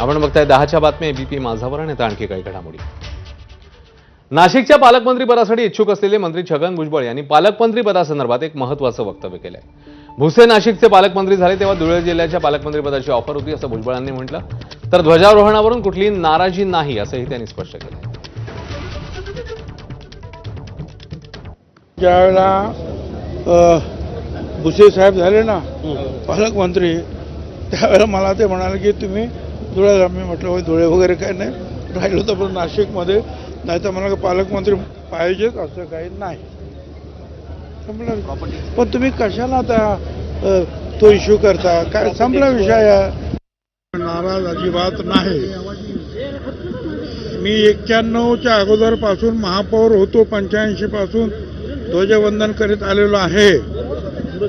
आपण बघताय 10च्या बातम्या एबीपी माझावर आणि आता आणखी काही घडामोडी। नाशिकच्या पालकमंत्री पदासाठी इच्छुक असलेले मंत्री छगन भुजबळ यांनी पालकमंत्री पदासंदर्भात एक महत्त्वाचं वक्तव्य केलंय। भुसे नाशिकचे पालकमंत्री झाले तेव्हा धुळे जिल्ह्याच्या पालकमंत्री पदाची ऑफर होती असं भुजबळांनी म्हटलं, तर ध्वजारोहणावरून कुठलीही नाराजी नाही असंही त्यांनी स्पष्ट केलं। ज्यावेळेला भुसे साहेब झाले ना पालकमंत्री, त्यावेळेला मला ते म्हणाले की तुम्ही धुळ्याला, मी म्हटलं होय धुळे वगैरे काही नाही, राहिलो तर पण नाशिकमध्ये, नाही तर मला पालकमंत्री पाहिजेच असं काही नाही। पण तुम्ही कशाला आता तो इश्यू करता, काय संपला विषय आहे। नाराज अजिबात नाही। मी 91च्या अगोदरपासून महापौर होतो, 85 पासून ध्वजवंदन करीत आलेलो आहे।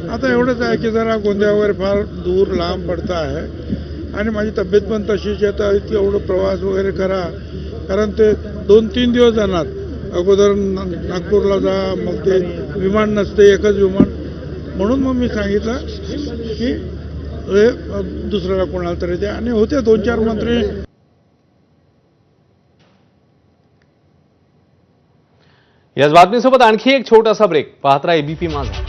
आता एवढंच आहे की जरा गोंदियावर फार दूर लांब पडता आहे आणि माझी तब्येत पण तशीच आहे, तर एवढं प्रवास वगैरे करा, कारण ते 2-3 दिवस जाणार। अगोदर नागपूरला जा, मग ते विमान नसते, एकच विमान, म्हणून मग मी सांगितलं की दुसऱ्याला कोणाला तरी द्या, आणि होते 2-4 मंत्री। याच बातमीसोबत आणखी एक छोटासा ब्रेक, पाहत राहा एबीपी माझा।